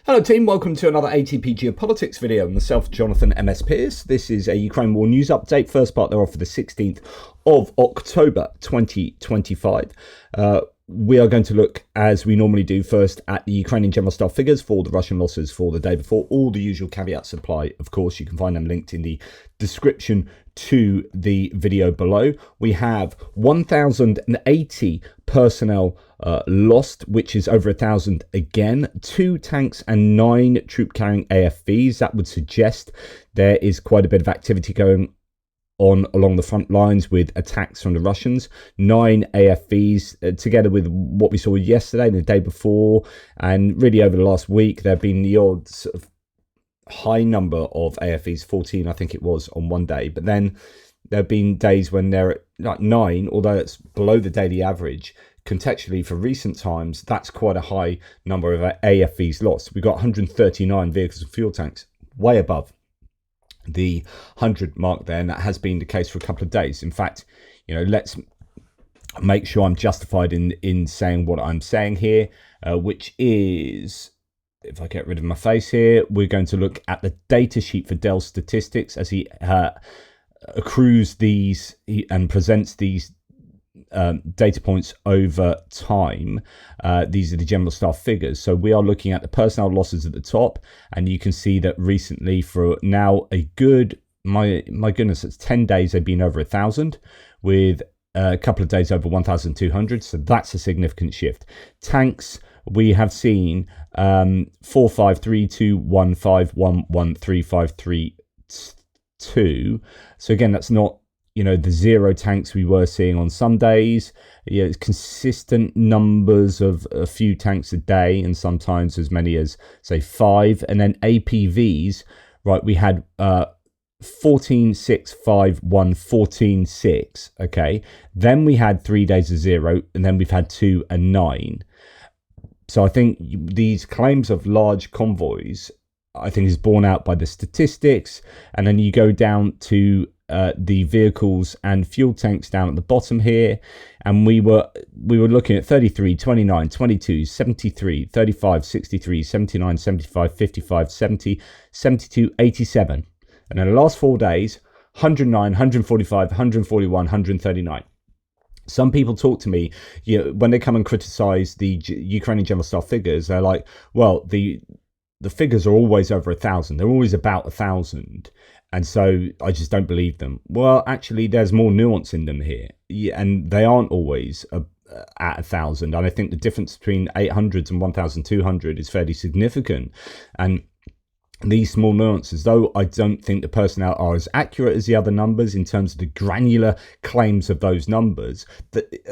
Hello team, welcome to another ATP Geopolitics video. Myself, Jonathan MS Pearce. This is a Ukraine war news update. First part thereof for the 16th of October 2025. We are going to look, as we normally do, first at the Ukrainian general staff figures for the Russian losses for the day before. All the usual caveats apply, of course. You can find them linked in the description to the video below. We have 1,080 personnel lost, which is over 1,000 again. 2 tanks and 9 troop-carrying AFVs. That would suggest there is quite a bit of activity going on along the front lines with attacks from the Russians. 9 AFVs, together with what we saw yesterday and the day before, and really over the last week, there have been the odd sort of high number of AFVs, 14 I think it was on one day, but then there have been days when they're at like 9, although it's below the daily average. Contextually, for recent times, that's quite a high number of AFVs lost. We've got 139 vehicles and fuel tanks, way above the 100 mark there, and that has been the case for a couple of days. In fact, you know, let's make sure I'm justified in saying what I'm saying here, which is, if I get rid of my face here, we're going to look at the data sheet for Dell's statistics as he accrues these and presents these data points over time. These are the general staff figures. So we are looking at the personnel losses at the top, and you can see that recently, for now a good, my goodness, it's 10 days they've been over 1,000, with a couple of days over 1,200. So that's a significant shift. Tanks, we have seen 4532151135332. So again, that's not, you know, the 0 tanks we were seeing on some days. Yeah, it's consistent numbers of a few tanks a day, and sometimes as many as, say, 5. And then APVs, right, we had 14,651, 14,6, okay? Then we had 3 days of 0, and then we've had 2 and 9. So I think these claims of large convoys, I think, is borne out by the statistics. And then you go down to the vehicles and fuel tanks down at the bottom here, and we were looking at 33, 29, 22, 73, 35, 63, 79, 75, 55, 70, 72, 87, and in the last 4 days, 109, 145, 141, 139. Some people talk to me, you know, when they come and criticize the Ukrainian general staff figures, they're like, well, the figures are always over 1,000. They're always about 1,000. And so I just don't believe them. Well, actually, there's more nuance in them here. Yeah, and they aren't always at 1,000. And I think the difference between 800 and 1,200 is fairly significant. And these small nuances, though I don't think the personnel are as accurate as the other numbers in terms of the granular claims of those numbers,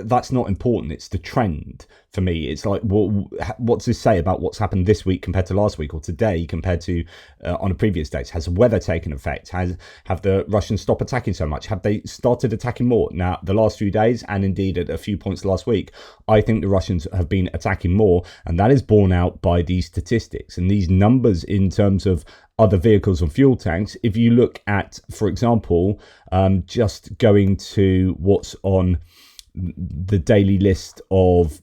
that's not important. It's the trend for me. It's like, well, what's this say about what's happened this week compared to last week, or today compared to on a previous date? Has weather taken effect? Have the Russians stopped attacking so much? Have they started attacking more? Now, the last few days, and indeed at a few points last week, I think the Russians have been attacking more, and that is borne out by these statistics and these numbers in terms of other vehicles and fuel tanks. If you look at, for example, just going to what's on the daily list of,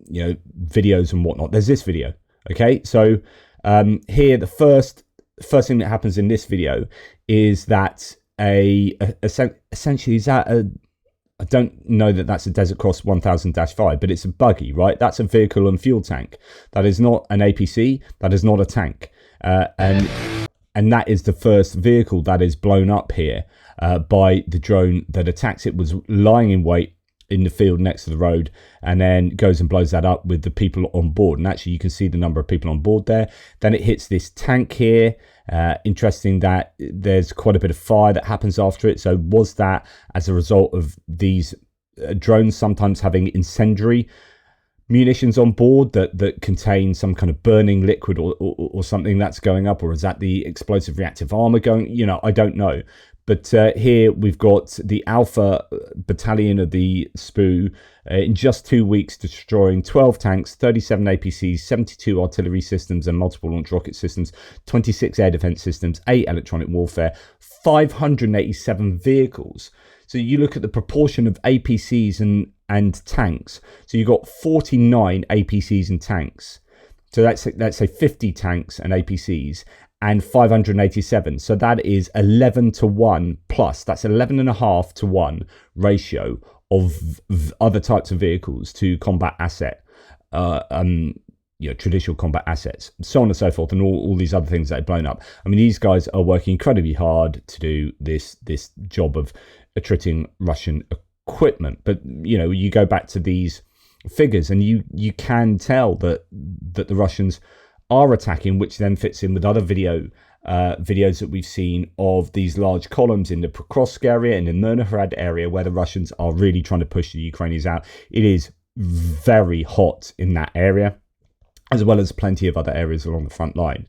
you know, videos and whatnot, there's this video. Okay, so here the first thing that happens in this video is that essentially is that I don't know that that's a Desert Cross 1000-5, but it's a buggy, right? That's a vehicle and fuel tank. That is not an APC. That is not a tank. And that is the first vehicle that is blown up here by the drone that attacks. It was lying in wait in the field next to the road, and then goes and blows that up with the people on board. And actually, you can see the number of people on board there. Then it hits this tank here. Interesting that there's quite a bit of fire that happens after it. So was that as a result of these drones sometimes having incendiary munitions on board that contain some kind of burning liquid or something that's going up, or is that the explosive reactive armor going? You know, I don't know. But here we've got the Alpha Battalion of the SPU in just 2 weeks destroying 12 tanks, 37 APCs, 72 artillery systems and multiple launch rocket systems, 26 air defense systems, 8 electronic warfare, 587 vehicles. So you look at the proportion of APCs and tanks. So you've got 49 APCs and tanks. So let's say 50 tanks and APCs and 587. So that is 11 to 1 plus. That's 11.5 to 1 ratio of other types of vehicles to combat asset, traditional combat assets, so on and so forth, and all these other things that have blown up. I mean, these guys are working incredibly hard to do this job of attriting Russian equipment. But you go back to these figures, and you can tell that the Russians are attacking, which then fits in with other videos that we've seen of these large columns in the Pokrovsk area and the Chernihiv area, where the Russians are really trying to push the Ukrainians out. It is very hot in that area, as well as plenty of other areas along the front line.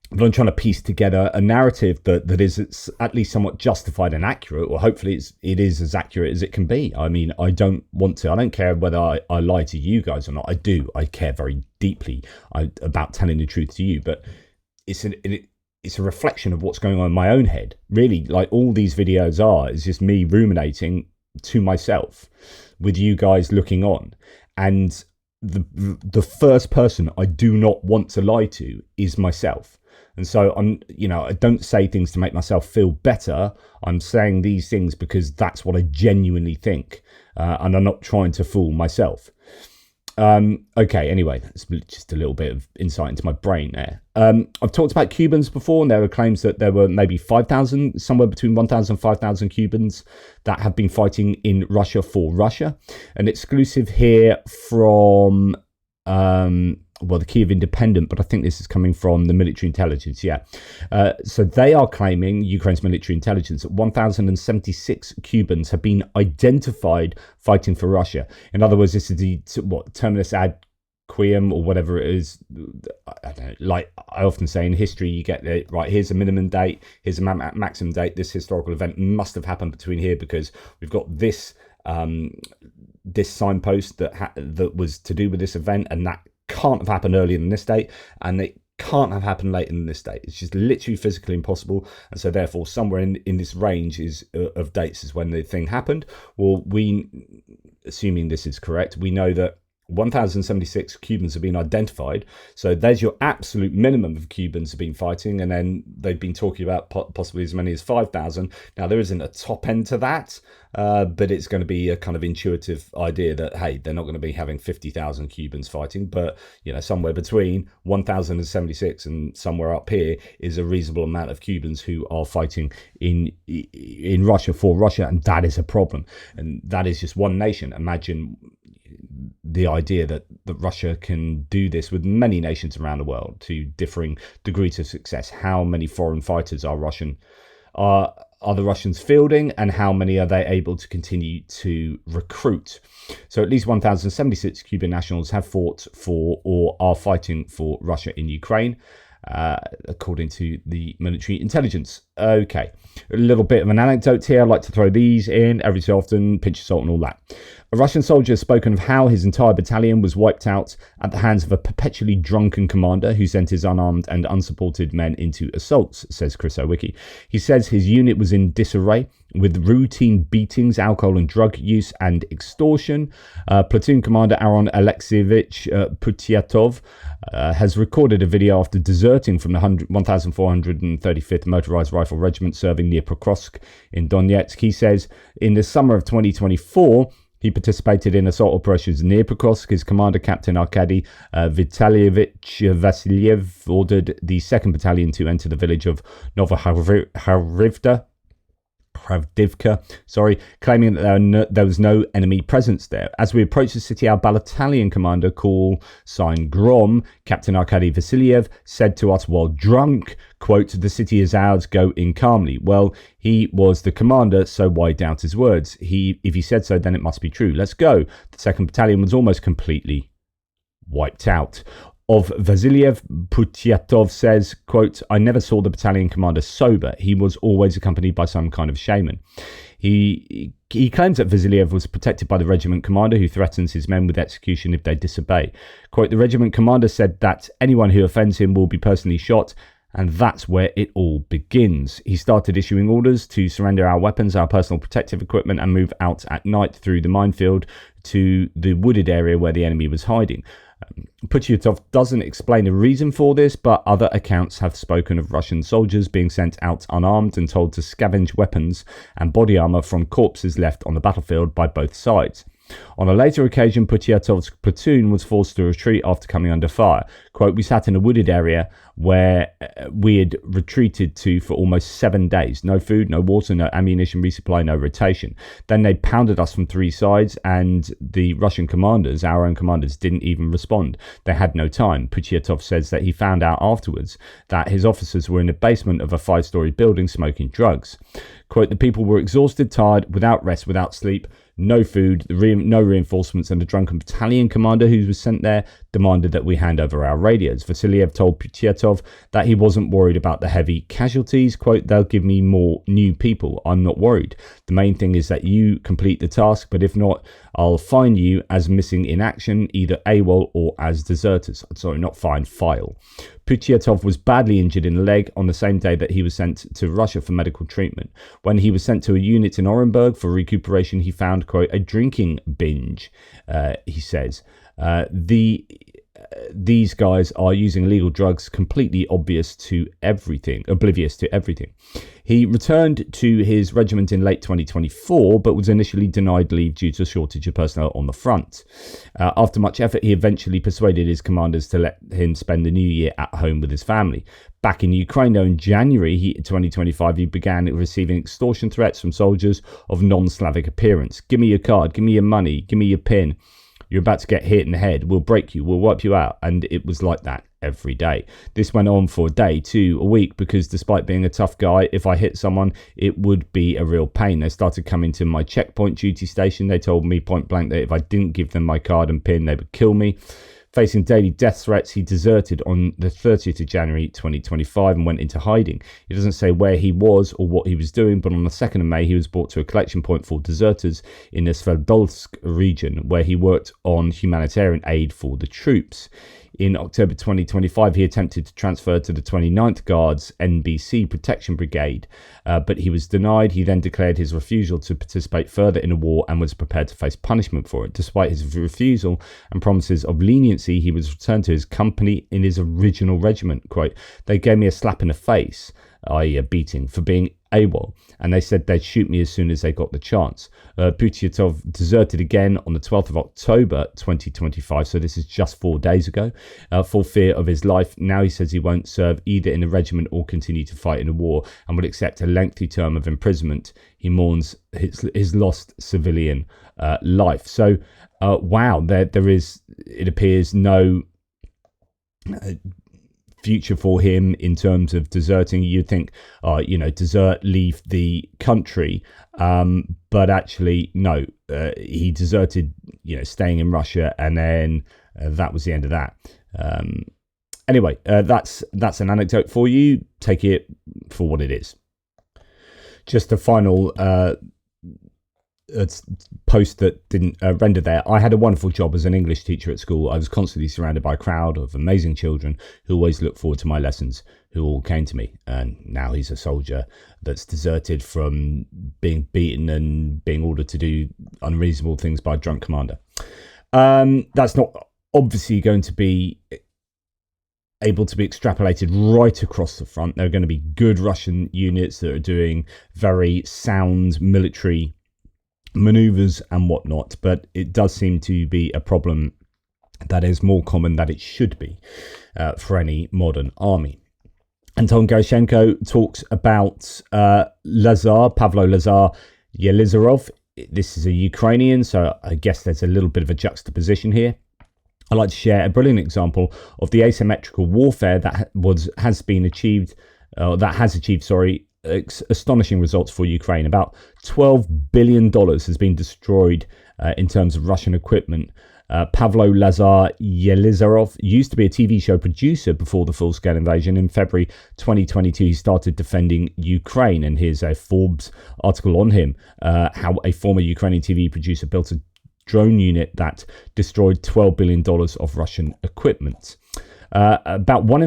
But I'm trying to piece together a narrative that is at least somewhat justified and accurate, or hopefully it is as accurate as it can be. I mean, I don't care whether I lie to you guys or not. I care very deeply about telling the truth to you, but it's a reflection of what's going on in my own head. Really, like all these videos is just me ruminating to myself with you guys looking on. And the first person I do not want to lie to is myself. And so I don't say things to make myself feel better. I'm saying these things because that's what I genuinely think. And I'm not trying to fool myself. Okay, anyway, that's just a little bit of insight into my brain there. I've talked about Cubans before, and there were claims that there were maybe 5,000, somewhere between 1,000 and 5,000 Cubans that have been fighting in Russia for Russia. An exclusive here from the Kiev Independent, but I think this is coming from the military intelligence. So they are claiming, Ukraine's military intelligence, that 1,076 Cubans have been identified fighting for Russia. In other words, this is the terminus ad quiem, or whatever it is. I don't know, like I often say in history, you get it right. Here's a minimum date, here's a maximum date. This historical event must have happened between here because we've got this this signpost that was to do with this event, and that can't have happened earlier than this date, and it can't have happened later than this date. It's just literally physically impossible. And so therefore somewhere in this range of dates is when the thing happened. Well, assuming this is correct, we know that 1,076 Cubans have been identified. So there's your absolute minimum of Cubans have been fighting, and then they've been talking about possibly as many as 5,000. Now, there isn't a top end to that, but it's going to be a kind of intuitive idea that, hey, they're not going to be having 50,000 Cubans fighting, but somewhere between 1,076 and somewhere up here is a reasonable amount of Cubans who are fighting in Russia for Russia, and that is a problem. And that is just one nation. Imagine the idea that Russia can do this with many nations around the world to differing degrees of success. How many foreign fighters are the Russians fielding, and how many are they able to continue to recruit? So at least 1,076 Cuban nationals have fought for or are fighting for Russia in Ukraine, according to the military intelligence. Okay, a little bit of an anecdote here. I like to throw these in every so often, pinch of salt and all that. A Russian soldier has spoken of how his entire battalion was wiped out at the hands of a perpetually drunken commander who sent his unarmed and unsupported men into assaults, says Chris Owicki. He says his unit was in disarray with routine beatings, alcohol and drug use, and extortion. Platoon commander Aaron Alexievich Putyatov has recorded a video after deserting from the 1,435th Motorized Rifle Regiment serving near Pokrovsk in Donetsk. He says in the summer of 2024, he participated in assault operations near Pokrovsk. His commander, Captain Arkady Vitalyevich Vasilyev, ordered the 2nd Battalion to enter the village of Novoharivka, claiming that there was no enemy presence there. As we approached the city, our battalion commander, call sign Grom, Captain Arkady Vasilyev, said to us while drunk, quote, "The city is ours, go in calmly." Well, he was the commander, so why doubt his words? If he said so, then it must be true. Let's go. The 2nd Battalion was almost completely wiped out. Of Vasilyev, Putyatov says, quote, "I never saw the battalion commander sober. He was always accompanied by some kind of shaman." He claims that Vasilyev was protected by the regiment commander, who threatens his men with execution if they disobey. Quote, "The regiment commander said that anyone who offends him will be personally shot, and that's where it all begins. He started issuing orders to surrender our weapons, our personal protective equipment, and move out at night through the minefield to the wooded area where the enemy was hiding. Putyatov doesn't explain the reason for this, but other accounts have spoken of Russian soldiers being sent out unarmed and told to scavenge weapons and body armor from corpses left on the battlefield by both sides. On a later occasion, Putyatov's platoon was forced to retreat after coming under fire. Quote, "We sat in a wooded area where we had retreated to for almost 7 days. No food, no water, no ammunition resupply, no rotation. Then they pounded us from 3 sides, and the Russian commanders, our own commanders, didn't even respond. They had no time." Putyatov says that he found out afterwards that his officers were in the basement of a 5-story building smoking drugs. Quote, "The people were exhausted, tired, without rest, without sleep, no food, no reinforcements, and the drunken battalion commander who was sent there demanded that we hand over our radios." Vasiliev told Putyatov that he wasn't worried about the heavy casualties. Quote, "They'll give me more new people. I'm not worried. The main thing is that you complete the task, but if not, I'll fine you as missing in action, either AWOL or as deserters." Sorry, not fine, file. Putyatov was badly injured in the leg on the same day that he was sent to Russia for medical treatment. When he was sent to a unit in Orenburg for recuperation, he found, quote, "a drinking binge," he says. These guys are using illegal drugs, completely oblivious to everything. He returned to his regiment in late 2024, but was initially denied leave due to a shortage of personnel on the front. After much effort, he eventually persuaded his commanders to let him spend the new year at home with his family. Back in Ukraine, though, in January 2025, he began receiving extortion threats from soldiers of non-Slavic appearance. "Give me your card, give me your money, give me your PIN. You're about to get hit in the head. We'll break you. We'll wipe you out." And it was like that every day. This went on for a day, 2, a week, because despite being a tough guy, if I hit someone, it would be a real pain. They started coming to my checkpoint duty station. They told me point blank that if I didn't give them my card and PIN, they would kill me. Facing daily death threats, he deserted on the 30th of January 2025 and went into hiding. He doesn't say where he was or what he was doing, but on the 2nd of May, he was brought to a collection point for deserters in the Sverdlovsk region, where he worked on humanitarian aid for the troops. In October 2025, he attempted to transfer to the 29th Guards NBC Protection Brigade, but he was denied. He then declared his refusal to participate further in the war and was prepared to face punishment for it. Despite his refusal and promises of leniency, he was returned to his company in his original regiment. Quote, "They gave me a slap in the face," i.e. a beating, "for being AWOL, and they said they'd shoot me as soon as they got the chance." Putyatov deserted again on the 12th of October 2025, so this is just 4 days ago, for fear of his life. Now he says he won't serve either in the regiment or continue to fight in the war, and would accept a lengthy term of imprisonment. He mourns his lost civilian life. So, wow, there is, it appears, no future for him in terms of deserting. You'd think, desert, leave the country, but actually no, he deserted, staying in Russia, and then that was the end of that. Anyway, that's an anecdote for you. Take it for what it is. Just a final post that didn't render there. I had a wonderful job as an English teacher at school. I was constantly surrounded by a crowd of amazing children who always looked forward to my lessons, who all came to me. And now he's a soldier that's deserted from being beaten and being ordered to do unreasonable things by a drunk commander. That's not obviously going to be able to be extrapolated right across the front. There are going to be good Russian units that are doing very sound military maneuvers and whatnot, but it does seem to be a problem that is more common than it should be for any modern army. Anton Gerashenko talks about Pavlo Lazar Yelizarov. This is a Ukrainian, so I guess there's a little bit of a juxtaposition here. I'd like to share a brilliant example of the asymmetrical warfare that has achieved astonishing results for Ukraine. About $12 billion has been destroyed in terms of Russian equipment. Pavlo Lazar Yelizarov used to be a TV show producer before the full-scale invasion. In February 2022, he started defending Ukraine, and here's a Forbes article on him, how a former Ukrainian TV producer built a drone unit that destroyed $12 billion of Russian equipment. About one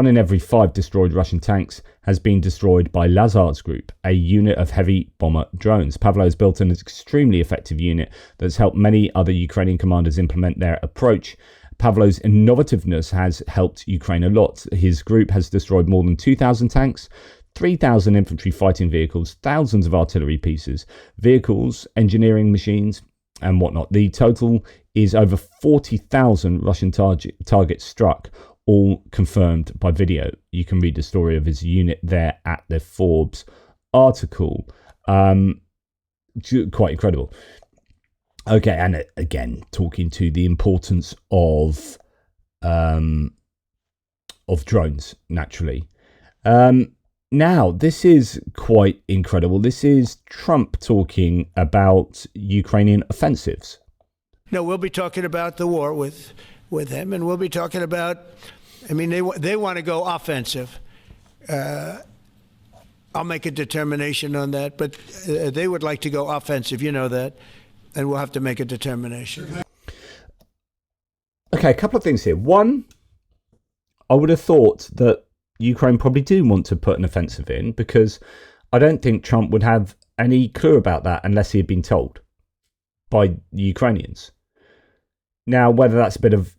in every 5 destroyed Russian tanks has been destroyed by Lazard's group, a unit of heavy bomber drones. Pavlo has built an extremely effective unit that's helped many other Ukrainian commanders implement their approach. Pavlo's innovativeness has helped Ukraine a lot. His group has destroyed more than 2,000 tanks, 3,000 infantry fighting vehicles, thousands of artillery pieces, vehicles, engineering machines, and whatnot. The total is over 40,000 Russian targets struck, all confirmed by video. You can read the story of his unit there at the Forbes article. Quite incredible. Okay, and again, talking to the importance of drones, naturally. Now, this is quite incredible. This is Trump talking about Ukrainian offensives. No, we'll be talking about the war with him, and we'll be talking about, I mean, they want to go offensive. I'll make a determination on that, but they would like to go offensive, you know that, and we'll have to make a determination. Okay, a couple of things here. One, I would have thought that Ukraine probably do want to put an offensive in, because I don't think Trump would have any clue about that unless he had been told by the Ukrainians. Now, whether that's a bit of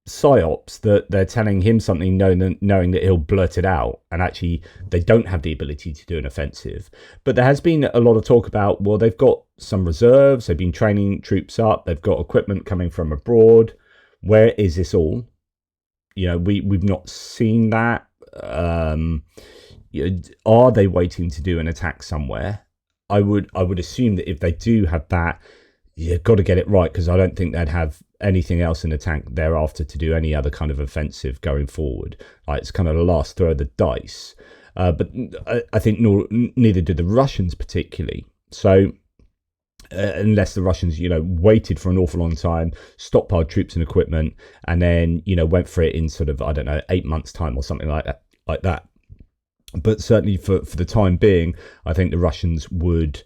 psyops that they're telling him something knowing that he'll blurt it out, and actually they don't have the ability to do an offensive. But there has been a lot of talk about, well, they've got some reserves, they've been training troops up, they've got equipment coming from abroad. Where is this all? You know, we've not seen that. Are they waiting to do an attack somewhere? I would assume that if they do have that, you've got to get it right, because I don't think they'd have anything else in the tank thereafter to do any other kind of offensive going forward. It's kind of the last throw of the dice. But I think neither did the Russians particularly. So unless the Russians, waited for an awful long time, stockpiled troops and equipment, and then, went for it in sort of, 8 months' time or something like that. But certainly for the time being, I think the Russians would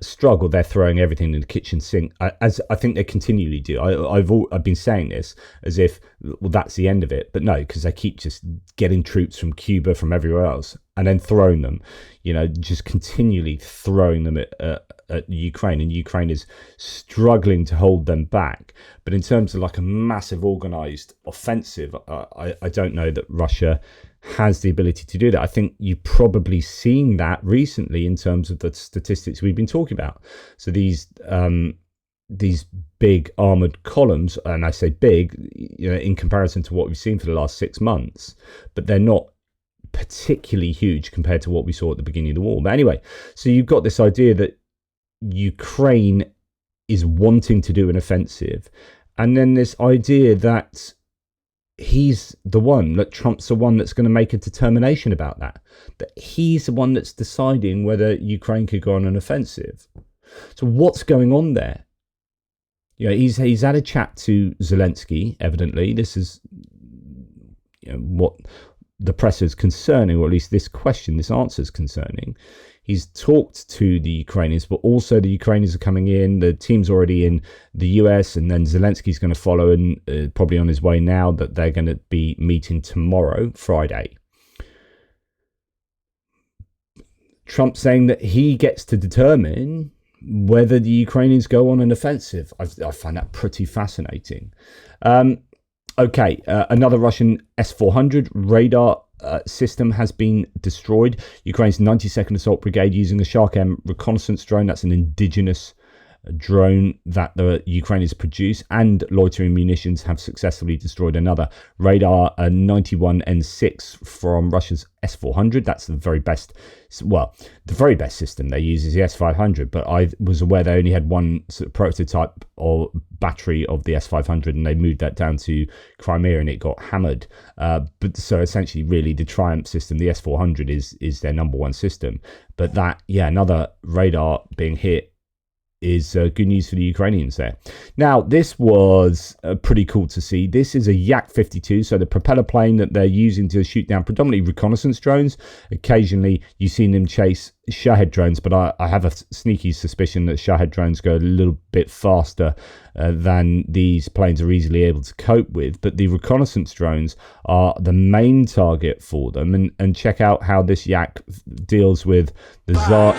struggle. They're throwing everything in the kitchen sink, as I think they continually do. I've been saying this as if, well, that's the end of it, but no, because they keep just getting troops from Cuba, from everywhere else, and then throwing them, just continually throwing them at Ukraine, and Ukraine is struggling to hold them back. But in terms of like a massive organized offensive, I don't know that Russia has the ability to do that. I think you've probably seen that recently in terms of the statistics we've been talking about. So these big armored columns, and I say big, in comparison to what we've seen for the last 6 months, but they're not particularly huge compared to what we saw at the beginning of the war. But anyway, so you've got this idea that Ukraine is wanting to do an offensive, and then this idea that he's the one, that Trump's the one that's going to make a determination about that he's the one that's deciding whether Ukraine could go on an offensive. So what's going on there? He's had a chat to Zelensky, evidently. This is what the press is concerning, or at least this answer is concerning. He's talked to the Ukrainians, but also the Ukrainians are coming in. The team's already in the US, and then Zelensky's going to follow, and probably on his way now, that they're going to be meeting tomorrow, Friday. Trump saying that he gets to determine whether the Ukrainians go on an offensive. I find that pretty fascinating. Another Russian S-400 radar system has been destroyed. Ukraine's 92nd Assault Brigade using a Shark M reconnaissance drone. That's an indigenous drone that the Ukrainians produce, and loitering munitions have successfully destroyed another radar, a 91N6 from Russia's S-400. That's the very best system they use is the S-500, but I was aware they only had one sort of prototype or battery of the S-500, and they moved that down to Crimea and it got hammered. But so essentially, really, the Triumph system, the S-400 is their number one system. But that, another radar being hit is good news for the Ukrainians there. Now, this was pretty cool to see. This is a Yak-52, so the propeller plane that they're using to shoot down predominantly reconnaissance drones. Occasionally, you've seen them chase Shahed drones, but I have a sneaky suspicion that Shahed drones go a little bit faster than these planes are easily able to cope with. But the reconnaissance drones are the main target for them. And check out how this Yak deals with the Tsar,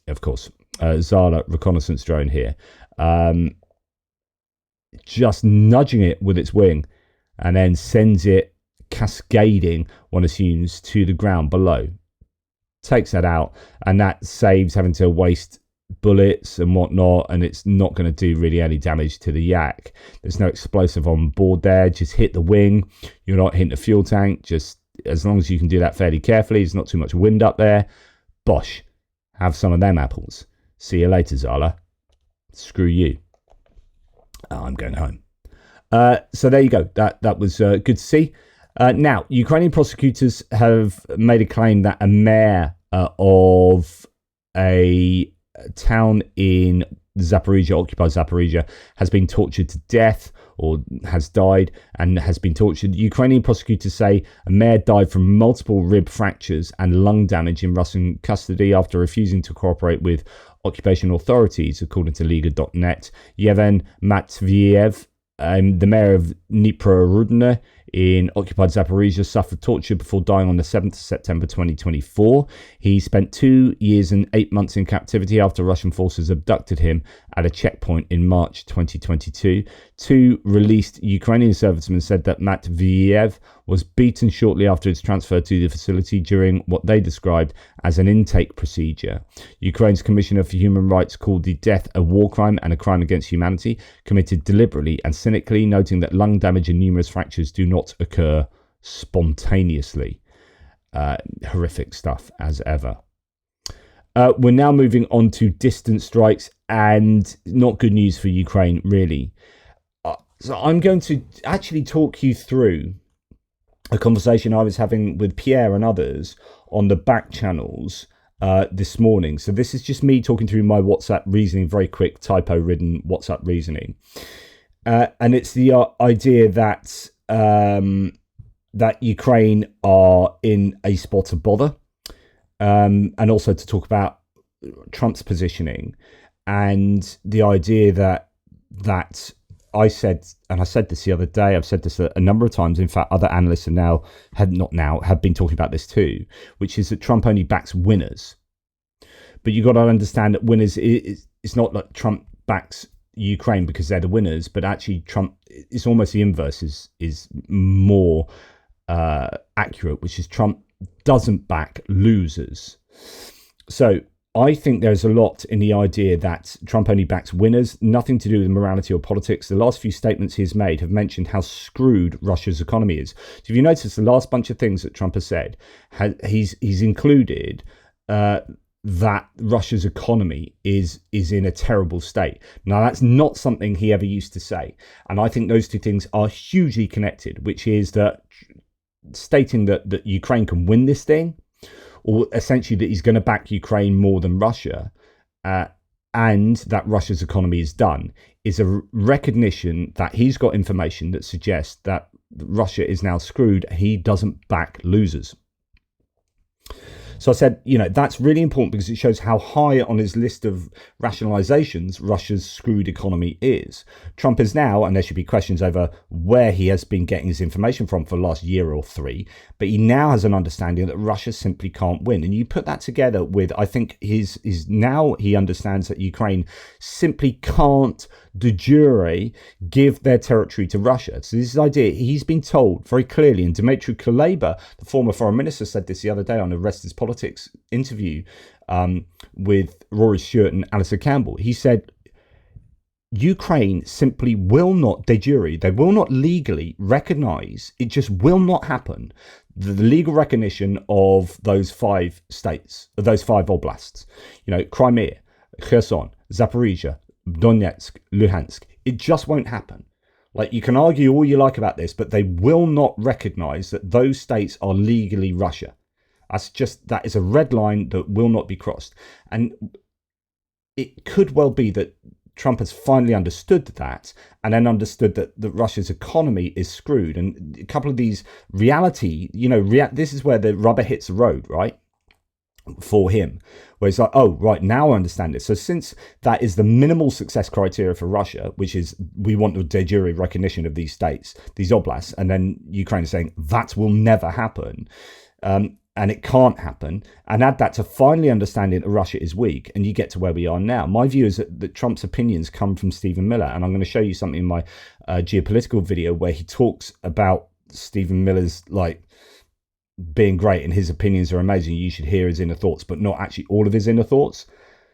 of course. Zala reconnaissance drone here, just nudging it with its wing and then sends it cascading, one assumes, to the ground below. Takes that out, and that saves having to waste bullets and whatnot, and it's not going to do really any damage to the Yak. There's no explosive on board there. Just hit the wing. You're not hitting the fuel tank. Just as long as you can do that fairly carefully, there's not too much wind up there. Bosh, have some of them apples. See you later, Zala. Screw you. I'm going home. So there you go. That was good to see. Now, Ukrainian prosecutors have made a claim that a mayor of a town in Zaporizhia, occupied Zaporizhia, has been tortured to death, or has died and has been tortured. Ukrainian prosecutors say a mayor died from multiple rib fractures and lung damage in Russian custody after refusing to cooperate with occupation authorities, according to Liga.net. Yevhen Matviev, the mayor of Dnipro in occupied Zaporizhia, suffered torture before dying on the 7th of September 2024. He spent 2 years and 8 months in captivity after Russian forces abducted him at a checkpoint in March 2022. Two released Ukrainian servicemen said that Matviev was beaten shortly after his transfer to the facility during what they described as an intake procedure. Ukraine's Commissioner for Human Rights called the death a war crime and a crime against humanity, committed deliberately and cynically, noting that lung damage and numerous fractures do not occur spontaneously. Horrific stuff as ever. We're now moving on to distant strikes, and not good news for Ukraine, really. So I'm going to actually talk you through a conversation I was having with Pierre and others on the back channels this morning. So this is just me talking through my WhatsApp reasoning, very quick typo-ridden WhatsApp reasoning. And it's the idea that that Ukraine are in a spot of bother, and also to talk about Trump's positioning and the idea that I said, and I said this the other day, I've said this a number of times. In fact, other analysts have been talking about this too, which is that Trump only backs winners. But you got to understand that winners, it's not like Trump backs Ukraine because they're the winners, but actually Trump, it's almost the inverse is more accurate, which is Trump doesn't back losers. So I think there's a lot in the idea that Trump only backs winners, nothing to do with morality or politics. The last few statements he's made have mentioned how screwed Russia's economy is. So if you notice, the last bunch of things that Trump has said, he's included that Russia's economy is in a terrible state. Now, that's not something he ever used to say. And I think those two things are hugely connected, which is that stating that Ukraine can win this thing, or essentially that he's going to back Ukraine more than Russia, and that Russia's economy is done, is a recognition that he's got information that suggests that Russia is now screwed. He doesn't back losers. So I said, that's really important because it shows how high on his list of rationalizations Russia's screwed economy is. Trump is now, and there should be questions over where he has been getting his information from for the last year or three, but he now has an understanding that Russia simply can't win. And you put that together with, I think, his now he understands that Ukraine simply can't de jure give their territory to Russia. So this is the idea. He's been told very clearly, and Dmitry Kuleba, the former foreign minister, said this the other day on a Rest is Politics interview with Rory Stewart and Alistair Campbell. He said Ukraine simply will not de jure, they will not legally recognize, it just will not happen, the legal recognition of those 5 states, those 5 oblasts, Crimea, Kherson, Zaporizhia, Donetsk, Luhansk. It just won't happen. Like, you can argue all you like about this, but they will not recognize that those states are legally Russia. That is a red line that will not be crossed. And it could well be that Trump has finally understood that, and then understood that Russia's economy is screwed. And a couple of these reality, this is where the rubber hits the road, right? For him, where it's like, oh, right, now I understand it. So since that is the minimal success criteria for Russia, which is we want the de jure recognition of these states, these oblasts, and then Ukraine is saying that will never happen. And it can't happen, and add that to finally understanding that Russia is weak, and you get to where we are now. My view is that Trump's opinions come from Stephen Miller, and I'm going to show you something in my geopolitical video where he talks about Stephen Miller's being great, and his opinions are amazing. You should hear his inner thoughts, but not actually all of his inner thoughts.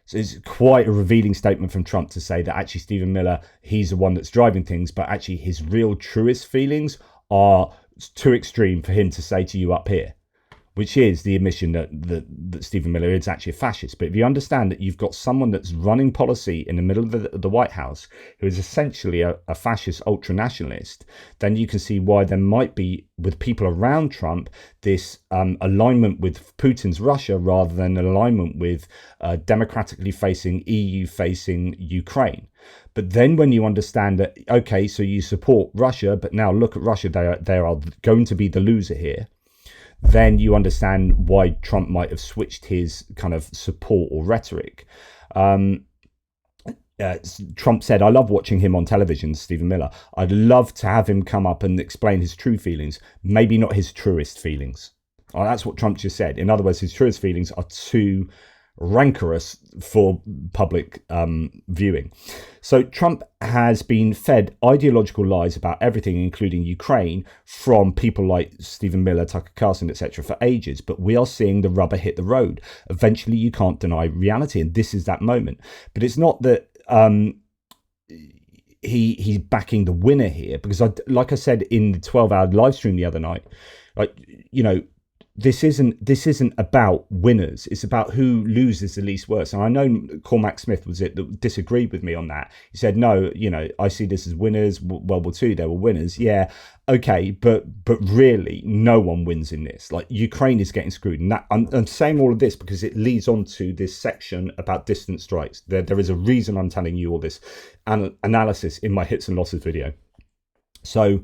So it's quite a revealing statement from Trump to say that actually Stephen Miller, he's the one that's driving things, but actually his real truest feelings are too extreme for him to say to you up here, which is the admission that Stephen Miller is actually a fascist. But if you understand that you've got someone that's running policy in the middle of the White House who is essentially a fascist ultra-nationalist, then you can see why there might be, with people around Trump, this alignment with Putin's Russia rather than an alignment with democratically facing, EU-facing Ukraine. But then when you understand that, okay, so you support Russia, but now look at Russia, they are going to be the loser here, then you understand why Trump might have switched his kind of support or rhetoric. Trump said, I love watching him on television, Stephen Miller. I'd love to have him come up and explain his true feelings, maybe not his truest feelings. That's what Trump just said. In other words, his truest feelings are too rancorous for public viewing. So Trump has been fed ideological lies about everything, including Ukraine, from people like Stephen Miller, Tucker Carlson, etc. for ages. But we are seeing the rubber hit the road. Eventually, you can't deny reality, and this is that moment. But it's not that he's backing the winner here, because like I said in the 12-hour live stream the other night, this isn't about winners. It's about who loses the least worst. And I know Cormac Smith was it that disagreed with me on that. He said, no, I see this as winners. World War II, there were winners. Yeah, okay, but really, no one wins in this. Like, Ukraine is getting screwed. And I'm saying all of this because it leads on to this section about distant strikes. There is a reason I'm telling you all this analysis in my hits and losses video. So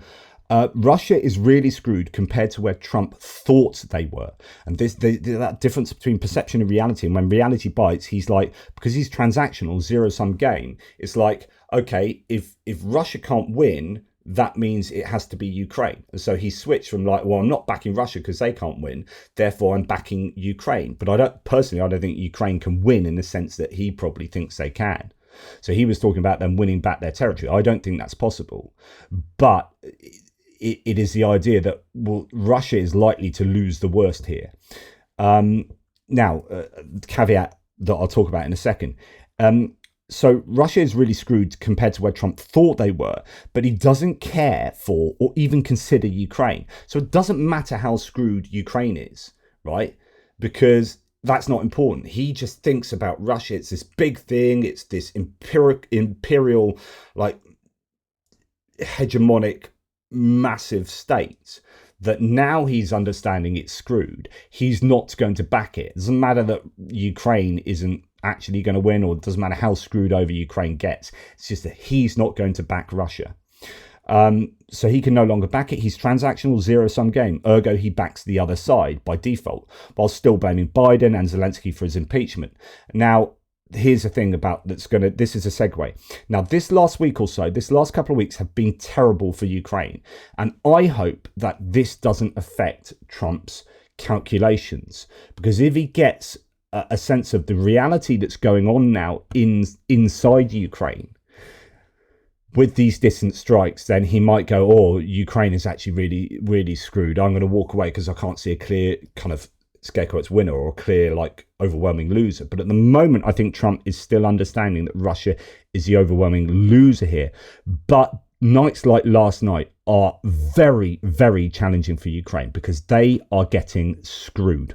Russia is really screwed compared to where Trump thought they were. And that difference between perception and reality. And when reality bites, he's like, because he's transactional, zero-sum game, it's like, okay, if Russia can't win, that means it has to be Ukraine. And so he switched from well, I'm not backing Russia because they can't win, therefore I'm backing Ukraine. But I don't think Ukraine can win in the sense that he probably thinks they can. So he was talking about them winning back their territory. I don't think that's possible. But it is the idea that, well, Russia is likely to lose the worst here. Now, caveat that I'll talk about in a second. So Russia is really screwed compared to where Trump thought they were, but he doesn't care for or even consider Ukraine. So it doesn't matter how screwed Ukraine is, right? Because that's not important. He just thinks about Russia. It's this big thing. It's this imperial, hegemonic, massive state that now he's understanding it's screwed. He's not going to back it. It doesn't matter that Ukraine isn't actually going to win, or it doesn't matter how screwed over Ukraine gets. It's just that he's not going to back Russia. So he can no longer back it. He's transactional, zero-sum game. Ergo, he backs the other side by default, while still blaming Biden and Zelensky for his impeachment. Now, here's the thing about this is a segue. Now, this last week or so, this last couple of weeks have been terrible for Ukraine. And I hope that this doesn't affect Trump's calculations, because if he gets a sense of the reality that's going on now inside Ukraine with these distant strikes, then he might go, oh, Ukraine is actually really, really screwed. I'm going to walk away because I can't see a clear kind of scapegoat's winner or a clear, overwhelming loser. But at the moment, I think Trump is still understanding that Russia is the overwhelming loser here. But nights like last night are very, very challenging for Ukraine because they are getting screwed.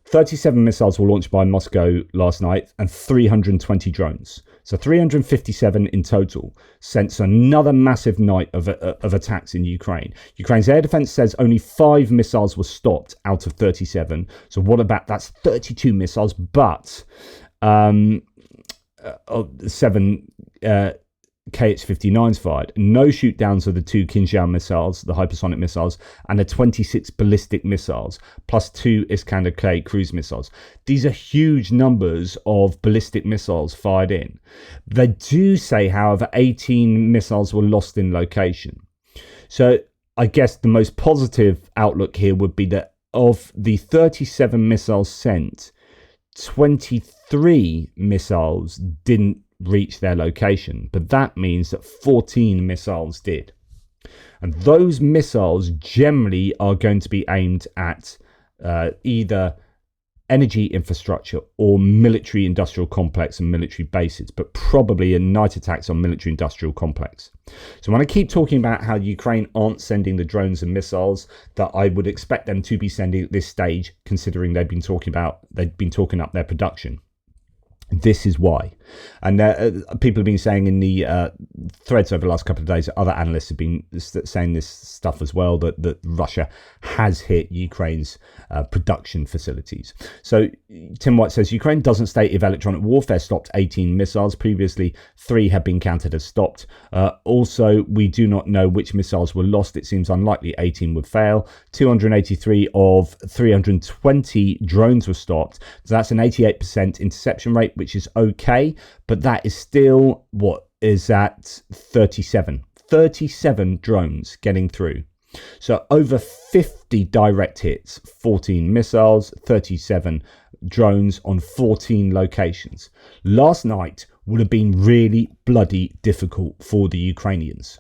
37 missiles were launched by Moscow last night and 320 drones. So 357 in total since another massive night of attacks in Ukraine. Ukraine's air defense says only 5 missiles were stopped out of 37. So that's 32 missiles. But 7 KH-59s fired, no shoot downs of the 2 Kinzhal missiles, the hypersonic missiles, and the 26 ballistic missiles, plus 2 Iskander-K cruise missiles. These are huge numbers of ballistic missiles fired in. They do say, however, 18 missiles were lost in location. So I guess the most positive outlook here would be that of the 37 missiles sent, 23 missiles didn't reach their location, but that means that 14 missiles did. And those missiles generally are going to be aimed at either energy infrastructure or military industrial complex and military bases, but probably a night attacks on military industrial complex. So when I keep talking about how Ukraine aren't sending the drones and missiles that I would expect them to be sending at this stage, considering they've been talking up their production, this is why. And people have been saying in the threads over the last couple of days, other analysts have been saying this stuff as well, that Russia has hit Ukraine's production facilities. So Tim White says, Ukraine doesn't state if electronic warfare stopped 18 missiles. Previously, 3 have been counted as stopped. Also, we do not know which missiles were lost. It seems unlikely 18 would fail. 283 of 320 drones were stopped. So that's an 88% interception rate, which is okay. But that is still, what is that, 37 drones getting through. So over 50 direct hits, 14 missiles, 37 drones on 14 locations. Last night would have been really bloody difficult for the Ukrainians.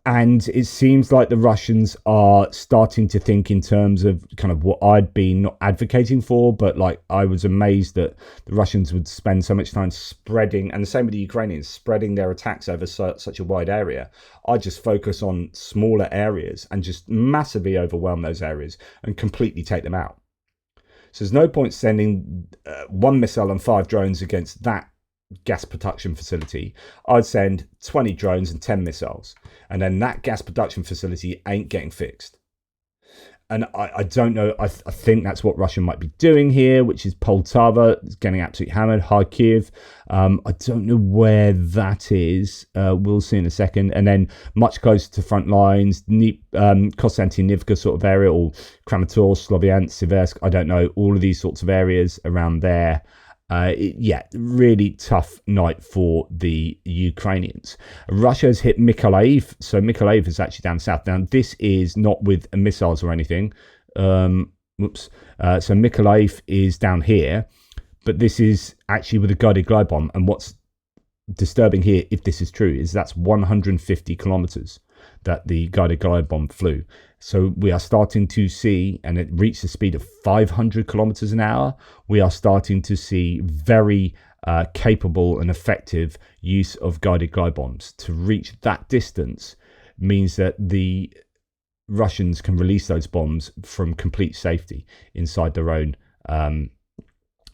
And it seems like the Russians are starting to think in terms of kind of what I'd been not advocating for, but like I was amazed that the Russians would spend so much time spreading, and the same with the Ukrainians, spreading their attacks over such a wide area. I just focus on smaller areas and just massively overwhelm those areas and completely take them out. So there's no point sending 1 missile and 5 drones against that gas production facility. I'd send 20 drones and 10 missiles, and then that gas production facility ain't getting fixed. And I don't know, I think that's what Russia might be doing here, which is Poltava is getting absolutely hammered. Kharkiv, I don't know where that is. We'll see in a second. And then much closer to front lines, Konstantinivka sort of area, or Kramatorsk, Sloviansk, Siversk, I don't know, all of these sorts of areas around there. Really tough night for the Ukrainians. Russia has hit Mykolaiv. So Mykolaiv is actually down south. Now, this is not with missiles or anything. So Mykolaiv is down here, but this is actually with a guided glide bomb. And what's disturbing here, if this is true, is that's 150 kilometers that the guided glide bomb flew. So we are starting to see, and it reached a speed of 500 kilometers an hour. We are starting to see very capable and effective use of guided glide bombs. To reach that distance means that the Russians can release those bombs from complete safety inside their own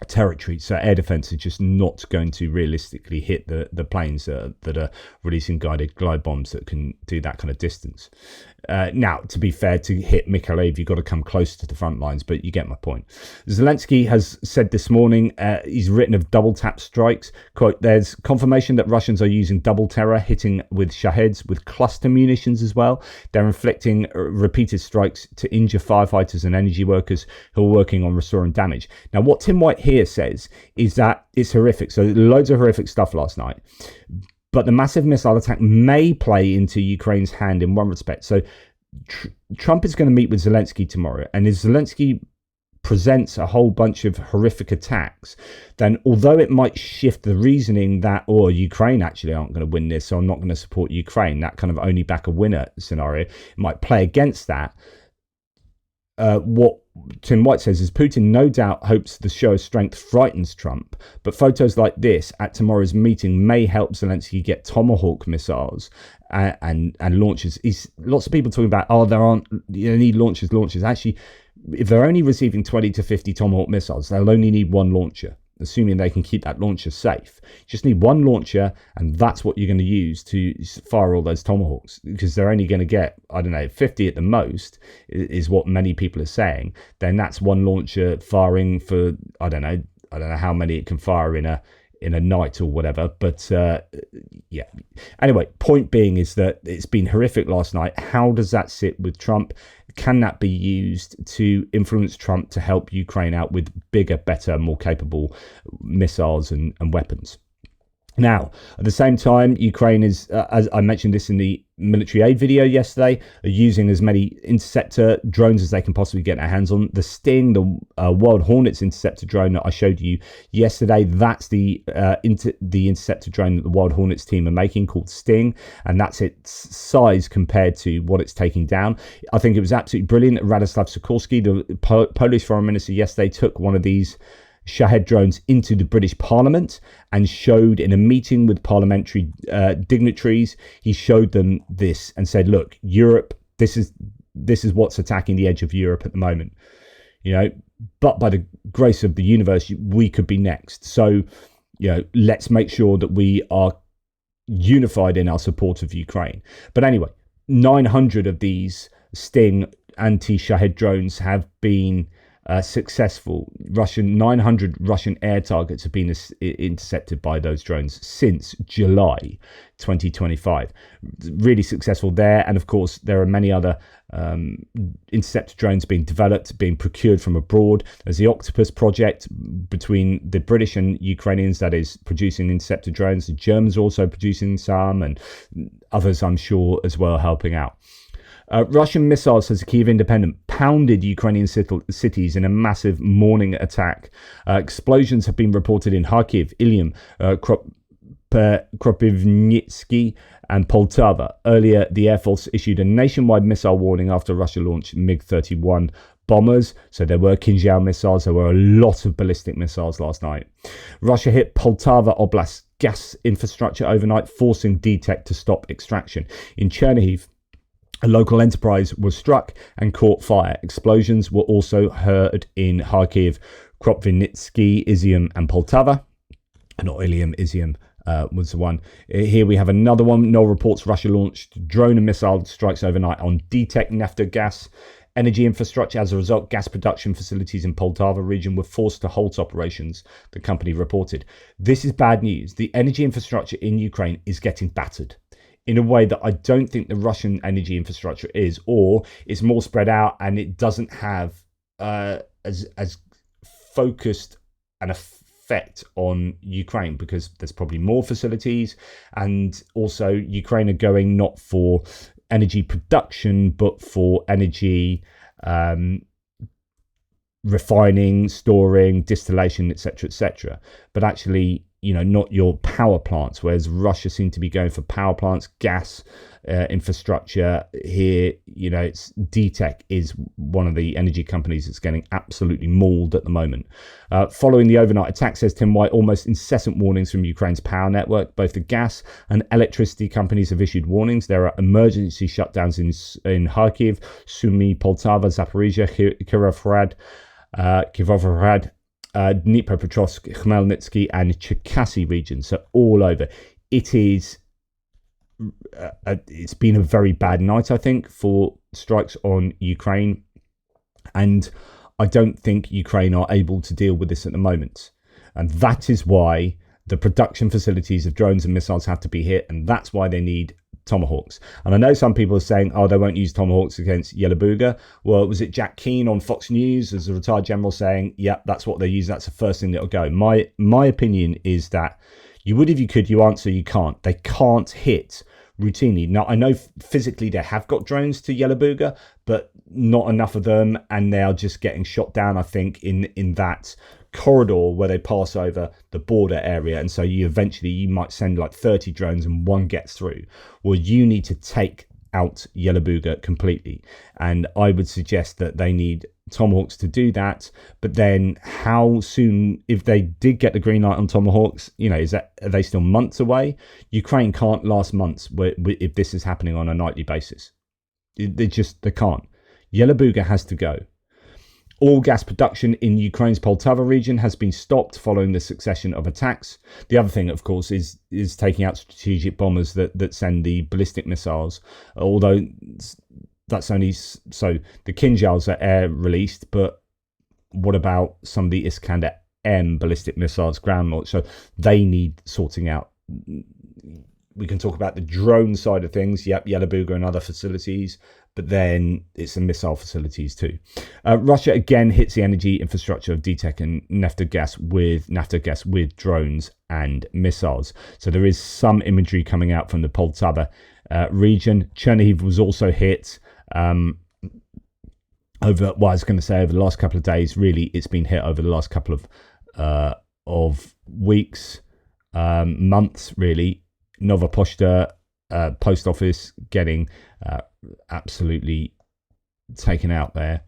territory. So air defense is just not going to realistically hit the planes that are releasing guided glide bombs that can do that kind of distance. Now, to be fair, to hit Mykolaiv, you've got to come close to the front lines, but you get my point. Zelensky has said this morning, he's written of double tap strikes. Quote, there's confirmation that Russians are using double terror, hitting with Shaheds, with cluster munitions as well. They're inflicting repeated strikes to injure firefighters and energy workers who are working on restoring damage. Now, what Tim White here says is that it's horrific. So loads of horrific stuff last night. But the massive missile attack may play into Ukraine's hand in one respect. So Trump is going to meet with Zelensky tomorrow. And if Zelensky presents a whole bunch of horrific attacks, then although it might shift the reasoning that, Ukraine actually aren't going to win this, so I'm not going to support Ukraine, that kind of only back a winner scenario, it might play against that. What Tim White says is Putin no doubt hopes the show of strength frightens Trump, but photos like this at tomorrow's meeting may help Zelensky get Tomahawk missiles and launches. Lots of people talking about, you need launches. Actually, if they're only receiving 20 to 50 Tomahawk missiles, they'll only need one launcher, assuming they can keep that launcher safe. You just need one launcher, and that's what you're going to use to fire all those Tomahawks, because they're only going to get, 50 at the most, is what many people are saying. Then that's one launcher firing for, I don't know how many it can fire in in a night or whatever. But yeah. Anyway, point being is that it's been horrific last night. How does that sit with Trump? Can that be used to influence Trump to help Ukraine out with bigger, better, more capable missiles and weapons? Now, at the same time, Ukraine is, as I mentioned this in the military aid video yesterday, are using as many interceptor drones as they can possibly get their hands on. The Sting, the Wild Hornets interceptor drone that I showed you yesterday, that's the interceptor drone that the Wild Hornets team are making, called Sting, and that's its size compared to what it's taking down. I think it was absolutely brilliant. Radoslav Sikorski, the Polish foreign minister, yesterday took one of these Shahed drones into the British Parliament and showed in a meeting with parliamentary dignitaries, he showed them this and said, look, Europe, this is what's attacking the edge of Europe at the moment, but by the grace of the universe, we could be next. So, let's make sure that we are unified in our support of Ukraine. But anyway, 900 of these Sting anti-Shahed drones have been successful. 900 Russian air targets have been intercepted by those drones since July 2025. Really successful there. And of course, there are many other interceptor drones being developed, being procured from abroad. There's the Octopus project between the British and Ukrainians that is producing interceptor drones. The Germans are also producing some, and others, I'm sure, as well, helping out. Russian missiles, says the Kyiv Independent, pounded Ukrainian cities in a massive morning attack. Explosions have been reported in Kharkiv, Ilium, Kropivnitsky and Poltava. Earlier, the Air Force issued a nationwide missile warning after Russia launched MiG-31 bombers. So there were Kinzhal missiles. There were a lot of ballistic missiles last night. Russia hit Poltava Oblast gas infrastructure overnight, forcing DTEK to stop extraction. In Chernihiv, a local enterprise was struck and caught fire. Explosions were also heard in Kharkiv, Kropivnitsky, Izium and Poltava. Not Ilium, Izium was the one. Here we have another one. No reports Russia launched drone and missile strikes overnight on DTEK Naftogaz energy infrastructure. As a result, gas production facilities in Poltava region were forced to halt operations, the company reported. This is bad news. The energy infrastructure in Ukraine is getting battered in a way that I don't think the Russian energy infrastructure is, or it's more spread out and it doesn't have as focused an effect on Ukraine, because there's probably more facilities, and also Ukraine are going not for energy production but for energy refining, storing, distillation, etc., but actually not your power plants, whereas Russia seem to be going for power plants, gas infrastructure. Here, it's DTEK is one of the energy companies that's getting absolutely mauled at the moment. Following the overnight attack, says Tim White, almost incessant warnings from Ukraine's power network. Both the gas and electricity companies have issued warnings. There are emergency shutdowns in Kharkiv, Sumy, Poltava, Zaporizhia, Kirovohrad, Dnipropetrovsk, Khmelnytsky and Cherkasy regions, so all over. It's been a very bad night, I think, for strikes on Ukraine, and I don't think Ukraine are able to deal with this at the moment, and that is why the production facilities of drones and missiles have to be hit, and that's why they need Tomahawks. And I know some people are saying, they won't use Tomahawks against Yelabuga. Well, was it Jack Keane on Fox News as a retired general saying, yeah, that's what they use, that's the first thing that'll go? My opinion is that you would if you could, you answer you can't. They can't hit routinely. Now, I know physically they have got drones to Yelabuga, but not enough of them, and they are just getting shot down, I think, in that corridor where they pass over the border area, and so you might send like 30 drones and one gets through. Well, you need to take out Yelabuga completely, and I would suggest that they need Tomahawks to do that. But then how soon, if they did get the green light on Tomahawks, are they still months away? Ukraine can't last months if this is happening on a nightly basis. They can't. Yelabuga has to go. All gas production in Ukraine's Poltava region has been stopped following the succession of attacks. The other thing, of course, is taking out strategic bombers that send the ballistic missiles, although that's only so the Kinzhals are air released, but what about some of the Iskander M ballistic missiles ground launch. So they need sorting out. We can talk about the drone side of things. Yep, Yelabuga and other facilities, but then it's the missile facilities too. Russia again hits the energy infrastructure of DTEK and Naftogaz with drones and missiles. So there is some imagery coming out from the Poltava region. Chernihiv was also hit over the last couple of days. Really, it's been hit over the last couple of weeks, months, really. Nova Poshta post office getting absolutely taken out there.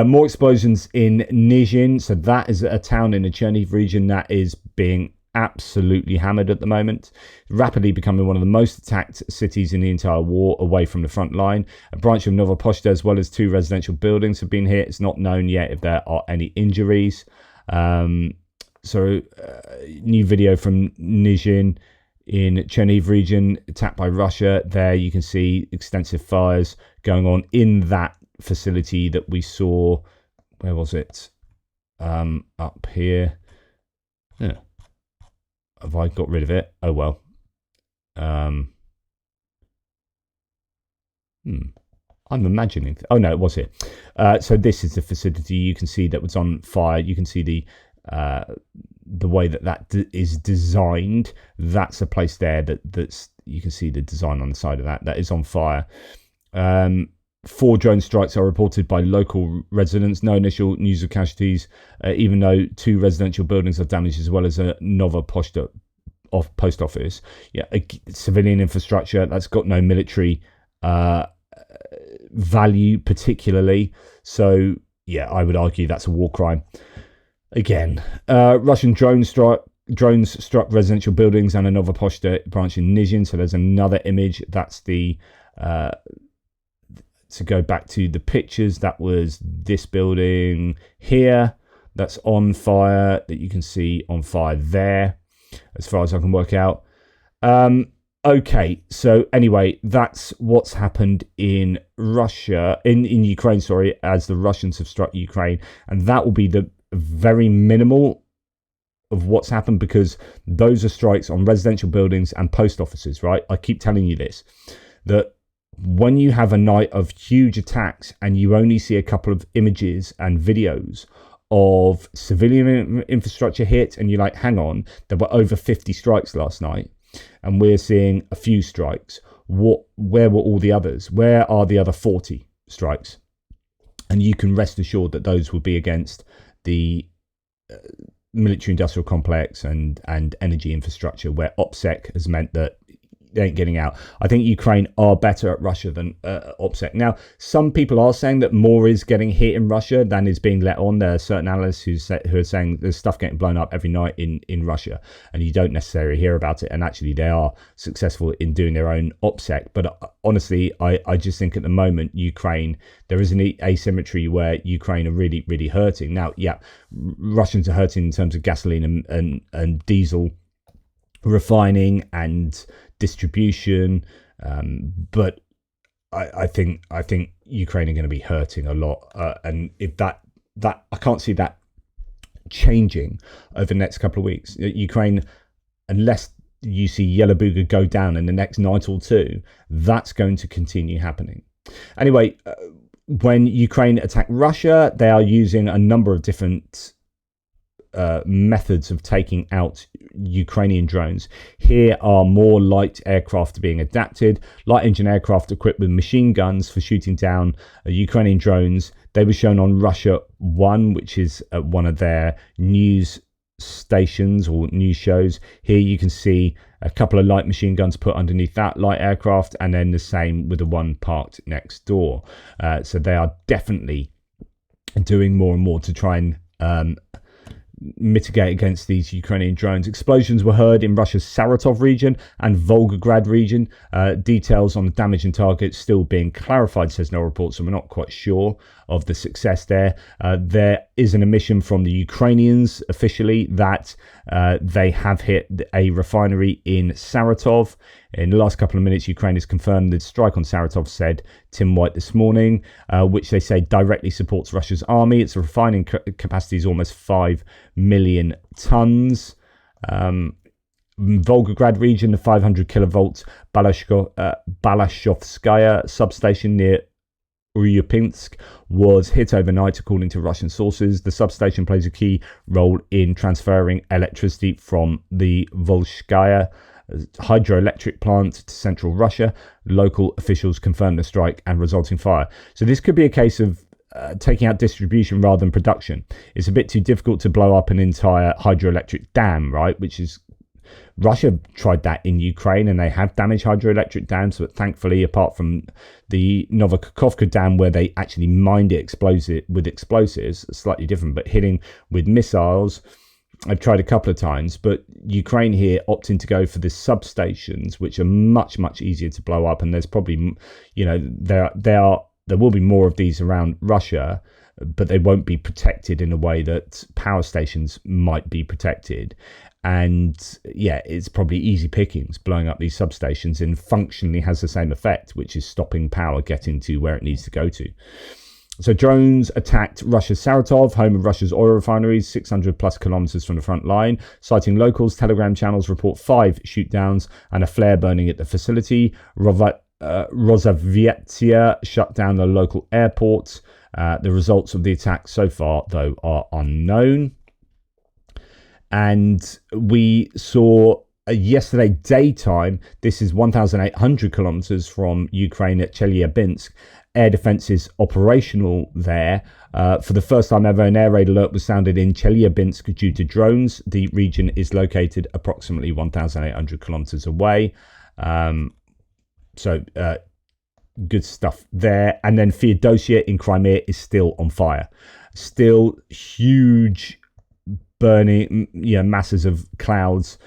More explosions in Nizhyn. So that is a town in the Chernihiv region that is being absolutely hammered at the moment, rapidly becoming one of the most attacked cities in the entire war, away from the front line. A branch of Nova Poshta, as well as 2 residential buildings, have been hit. It's not known yet if there are any injuries. New video from Nizhyn in Chernihiv region, attacked by Russia. There you can see extensive fires going on in that facility that we saw. Where was it? Up here. Yeah. Have I got rid of it? Oh well. I'm imagining. Oh no, it was here. So this is the facility. You can see that was on fire. You can see the way that is designed. That's a place there that's you can see the design on the side of that is on fire. 4 drone strikes are reported by local residents. No initial news of casualties, even though 2 residential buildings are damaged, as well as a Nova Poshta post office. Yeah, civilian infrastructure that's got no military value particularly. So yeah, I would argue that's a war crime. Again, Russian drones struck residential buildings and a Nova Poshta branch in Nizhyn. So there's another image. That's the to go back to the pictures. That was this building here that's on fire, that you can see on fire there, as far as I can work out. Okay, so anyway, that's what's happened in Russia, in Ukraine, sorry, as the Russians have struck Ukraine, and that will be the very minimal of what's happened, because those are strikes on residential buildings and post offices, right? I keep telling you this, that when you have a night of huge attacks and you only see a couple of images and videos of civilian infrastructure hit, and you're like, hang on, there were over 50 strikes last night and we're seeing a few strikes. Where were all the others? Where are the other 40 strikes? And you can rest assured that those will be against the military industrial complex and energy infrastructure, where OPSEC has meant that they ain't getting out. I think Ukraine are better at Russia than OPSEC. Now, some people are saying that more is getting hit in Russia than is being let on. There are certain analysts who are saying there's stuff getting blown up every night in Russia, and you don't necessarily hear about it. And actually, they are successful in doing their own OPSEC. But honestly, I just think at the moment, Ukraine, there is an asymmetry where Ukraine are really, really hurting. Now, yeah, Russians are hurting in terms of gasoline and diesel refining and distribution, but I think Ukraine are going to be hurting a lot, and if that I can't see that changing over the next couple of weeks. Ukraine, unless you see Yelabuga go down in the next night or two, that's going to continue happening. Anyway, when Ukraine attack Russia, they are using a number of different methods of taking out Ukrainian drones. Here are more light aircraft being adapted, light engine aircraft equipped with machine guns for shooting down Ukrainian drones. They were shown on Russia 1, which is one of their news stations or news shows. Here you can see a couple of light machine guns put underneath that light aircraft, and then the same with the one parked next door. So they are definitely doing more and more to try and mitigate against these Ukrainian drones. Explosions were heard in Russia's Saratov region and Volgograd region. Details on the damage and targets still being clarified, says no report, so we're not quite sure of the success there. There is an admission from the Ukrainians officially that they have hit a refinery in Saratov. In the last couple of minutes, Ukraine has confirmed the strike on Saratov, said Tim White this morning, which they say directly supports Russia's army. Its refining capacity is almost 5 million tons. Volgograd region, the 500 kilovolt Balashovskaya substation near Uryupinsk was hit overnight, according to Russian sources. The substation plays a key role in transferring electricity from the Volskaya hydroelectric plant to central Russia. Local officials confirmed the strike and resulting fire. So this could be a case of taking out distribution rather than production. It's a bit too difficult to blow up an entire hydroelectric dam, right? Which is, Russia tried that in Ukraine and they have damaged hydroelectric dams, but thankfully, apart from the Novokhovka dam where they actually mined it with explosives, slightly different, but hitting with missiles, I've tried a couple of times. But Ukraine here opting to go for the substations, which are much, much easier to blow up. And there's probably, there will be more of these around Russia, but they won't be protected in a way that power stations might be protected. And yeah, it's probably easy pickings blowing up these substations, and functionally has the same effect, which is stopping power getting to where it needs to go to. So drones attacked Russia's Saratov, home of Russia's oil refineries, 600 plus kilometers from the front line. Citing locals, Telegram channels report 5 shootdowns and a flare burning at the facility. Rosavietsia shut down the local airport. The results of the attack so far, though, are unknown. And we saw yesterday daytime, this is 1,800 kilometers from Ukraine at Chelyabinsk, air defense is operational there. For the first time ever, an air raid alert was sounded in Chelyabinsk due to drones. The region is located approximately 1,800 kilometers away. So good stuff there. And then Feodosia in Crimea is still on fire. Still huge burning, masses of clouds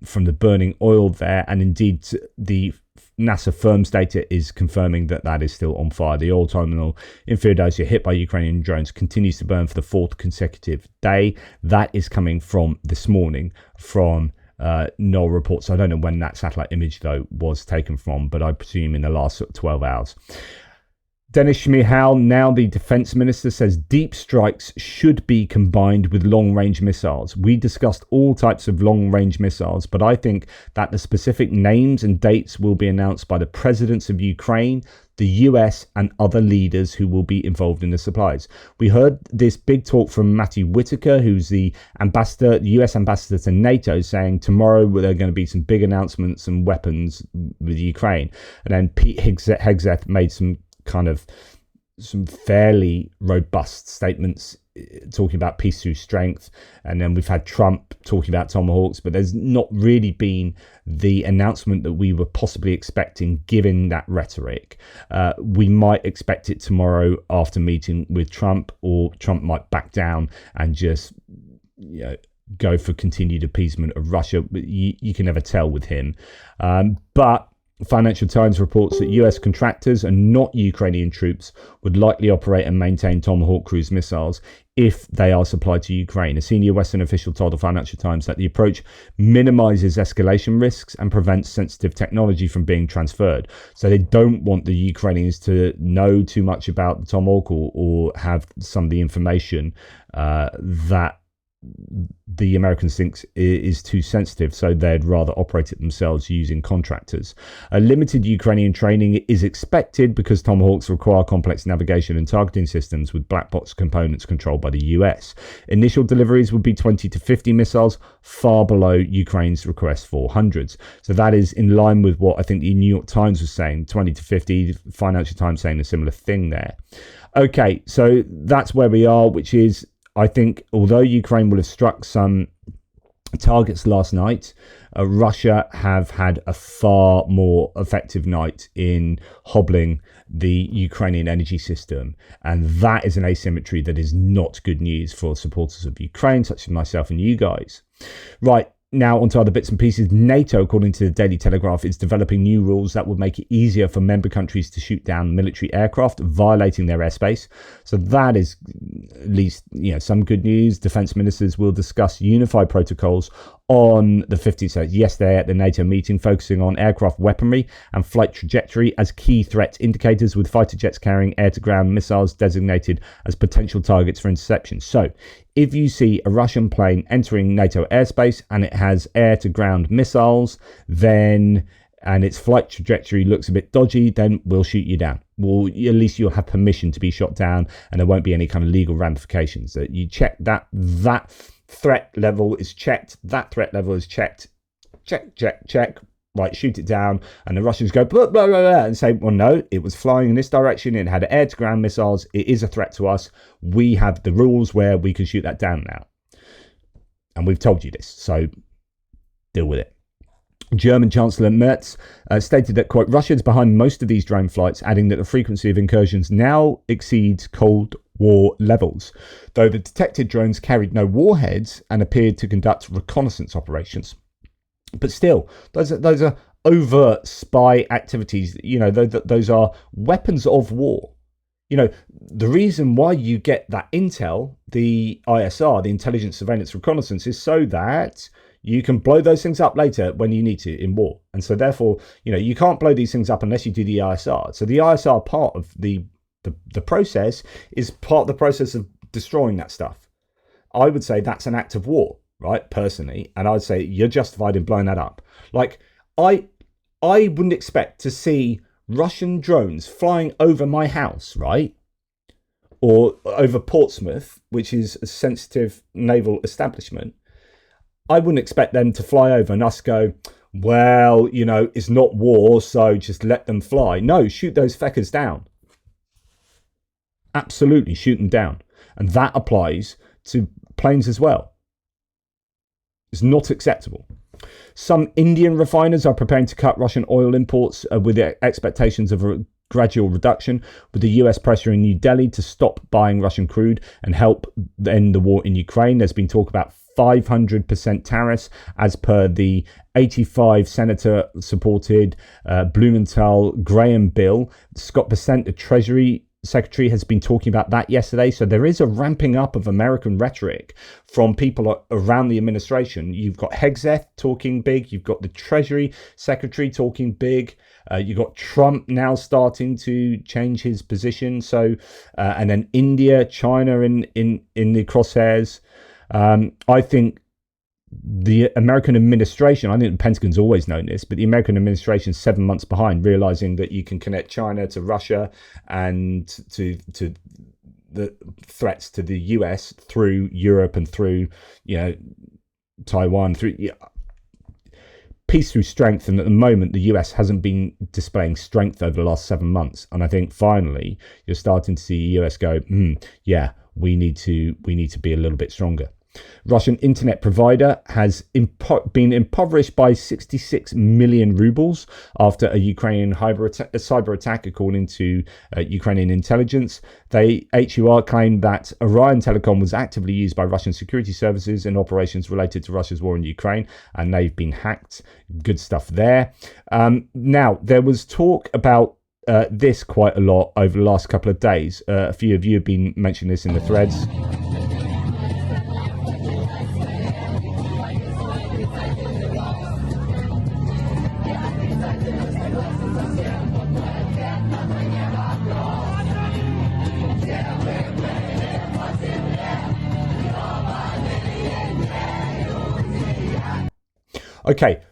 from the burning oil there. And indeed, the NASA firms data is confirming that is still on fire. The oil terminal in Feodosia, hit by Ukrainian drones, continues to burn for the 4th consecutive day. That is coming from this morning from NOL reports. I don't know when that satellite image, though, was taken from, but I presume in the last 12 hours. Denis Shmyhal, now the defense minister, says deep strikes should be combined with long-range missiles. We discussed all types of long-range missiles, but I think that the specific names and dates will be announced by the presidents of Ukraine, the US, and other leaders who will be involved in the supplies. We heard this big talk from Matthew Whitaker, who's the US ambassador to NATO, saying tomorrow there are going to be some big announcements and weapons with Ukraine. And then Pete Hegseth made some fairly robust statements talking about peace through strength. And then we've had Trump talking about tomahawks, but there's not really been the announcement that we were possibly expecting given that rhetoric. We might expect it tomorrow after meeting with Trump, or Trump might back down and just go for continued appeasement of Russia. You can never tell with him. But Financial Times reports that US contractors and not Ukrainian troops would likely operate and maintain Tomahawk cruise missiles if they are supplied to Ukraine. A senior Western official told the Financial Times that the approach minimizes escalation risks and prevents sensitive technology from being transferred. So they don't want the Ukrainians to know too much about the Tomahawk or have some of the information that the Americans think is too sensitive, so they'd rather operate it themselves using contractors. A limited Ukrainian training is expected because Tomahawks require complex navigation and targeting systems with black box components controlled by the US. Initial deliveries would be 20 to 50 missiles, far below Ukraine's request for hundreds. So that is in line with what I think the New York Times was saying, 20 to 50, the Financial Times saying a similar thing there. Okay, so that's where we are, which is, I think, although Ukraine will have struck some targets last night, Russia have had a far more effective night in hobbling the Ukrainian energy system. And that is an asymmetry that is not good news for supporters of Ukraine, such as myself and you guys. Right. Now, onto other bits and pieces. NATO, according to the Daily Telegraph, is developing new rules that would make it easier for member countries to shoot down military aircraft violating their airspace. So that is at least, some good news. Defense ministers will discuss unified protocols on the 15th, so yesterday at the NATO meeting, focusing on aircraft weaponry and flight trajectory as key threat indicators, with fighter jets carrying air-to-ground missiles designated as potential targets for interception. So if you see a Russian plane entering NATO airspace and it has air-to-ground missiles, then and its flight trajectory looks a bit dodgy, then we'll shoot you down. Well, at least you'll have permission to be shot down, and there won't be any kind of legal ramifications. That you check that threat level is checked, that threat level is checked, check, right, shoot it down, and the Russians go blah, blah, blah, blah, and say, well, no, it was flying in this direction, it had air-to-ground missiles, it is a threat to us, we have the rules where we can shoot that down now. And we've told you this, so deal with it. German Chancellor Merz stated that, quote, Russia is behind most of these drone flights, adding that the frequency of incursions now exceeds Cold War levels, though the detected drones carried no warheads and appeared to conduct reconnaissance operations. But still, those are overt spy activities. You know, those are weapons of war. You know, the reason why you get that intel, the ISR, the intelligence, surveillance, reconnaissance, is so that you can blow those things up later when you need to in war. And so therefore, you know, you can't blow these things up unless you do the ISR. So the ISR part of the process is part of the process of destroying that stuff. I would say that's an act of war, right? Personally. And I'd say you're justified in blowing that up. Like, I wouldn't expect to see Russian drones flying over my house, right? Or over Portsmouth, which is a sensitive naval establishment. I wouldn't expect them to fly over and us go, well, you know, it's not war, so just let them fly. No, shoot those feckers down. Absolutely, shoot them down. And that applies to planes as well. It's not acceptable. Some Indian refiners are preparing to cut Russian oil imports with expectations of a gradual reduction, with the US pressuring New Delhi to stop buying Russian crude and help end the war in Ukraine. There's been talk about 500% tariffs as per the 85 senator supported Blumenthal Graham bill. Scott Bessent, the Treasury Secretary, has been talking about that yesterday. So there is a ramping up of American rhetoric from people around the administration. You've got Hegseth talking big. You've got the Treasury Secretary talking big. You've got Trump now starting to change his position. So, and then India, China in the crosshairs. I think the American administration, I think the Pentagon's always known this, but the American administration is 7 months behind, realizing that you can connect China to Russia and to the threats to the US through Europe and through, you know, Taiwan, through peace through strength. And at the moment, the US hasn't been displaying strength over the last 7 months. And I think finally you're starting to see the US go, yeah, we need to be a little bit stronger. Russian internet provider has been impoverished by 66 million rubles after a Ukrainian cyber attack, according to Ukrainian intelligence. HUR claimed that Orion Telecom was actively used by Russian security services in operations related to Russia's war in Ukraine, and they've been hacked. Good stuff there. Now, there was talk about this quite a lot over the last couple of days. A few of you have been mentioning this in the threads. Okay,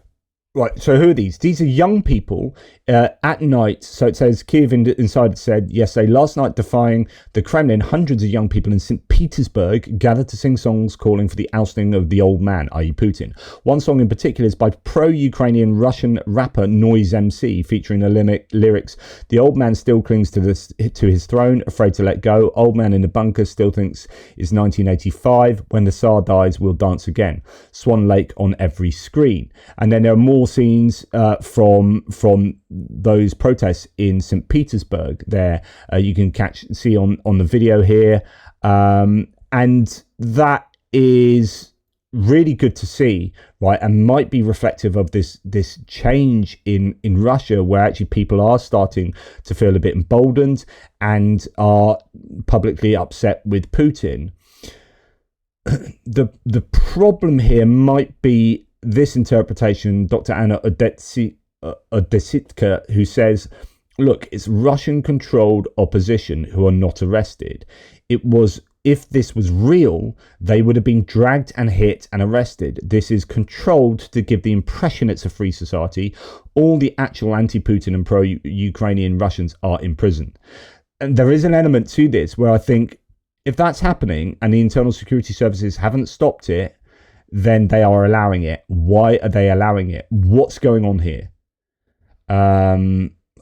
right, so who are these? These are young people at night. So it says Kiev Insider said yesterday, last night defying the Kremlin, hundreds of young people in St. Petersburg gathered to sing songs calling for the ousting of the old man, i.e. Putin. One song in particular is by pro-Ukrainian Russian rapper Noise MC, featuring the lyrics, the old man still clings to his throne, afraid to let go. Old man in the bunker still thinks it's 1985. When the Tsar dies, we'll dance again. Swan Lake on every screen. And then there are more scenes from those protests in St. Petersburg there. You can see on the video here. And that is really good to see, right? And might be reflective of this change in Russia, where actually people are starting to feel a bit emboldened and are publicly upset with Putin. the problem here might be this interpretation, Dr. Anna Odesitka, who says, look, it's Russian-controlled opposition who are not arrested. It was, if this was real, they would have been dragged and hit and arrested. This is controlled to give the impression it's a free society. All the actual anti-Putin and pro-Ukrainian Russians are in prison. And there is an element to this where I think if that's happening and the internal security services haven't stopped it, then they are allowing it. Why are they allowing it? What's going on here?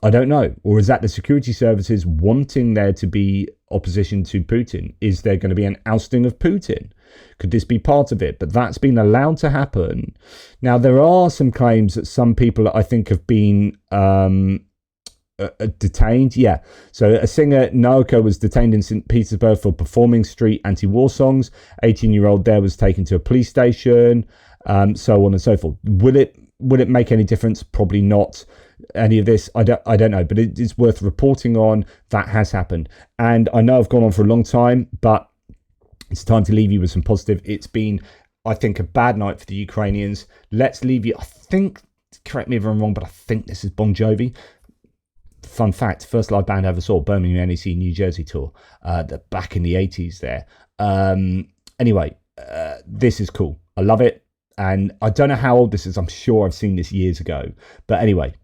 I don't know. Or is that the security services wanting there to be opposition to Putin? Is there going to be an ousting of Putin? Could this be part of it? But that's been allowed to happen. Now, there are some claims that some people, I think, have been detained. Yeah. So a singer, Naoko, was detained in St. Petersburg for performing street anti-war songs. 18-year-old there was taken to a police station, so on and so forth. Will it make any difference? Probably not. Any of this, I don't know, but it is worth reporting on. That has happened. And I know I've gone on for a long time, but it's time to leave you with some positive. It's been, I think, a bad night for the Ukrainians. Let's leave you, I think, correct me if I'm wrong, but I think this is Bon Jovi. Fun fact, first live band I ever saw, Birmingham NEC New Jersey tour, back in the 80s there. Anyway, this is cool. I love it. And I don't know how old this is. I'm sure I've seen this years ago. But anyway.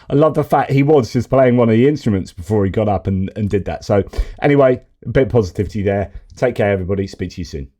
I love the fact he was just playing one of the instruments before he got up and did that. So anyway, a bit of positivity there. Take care, everybody. Speak to you soon.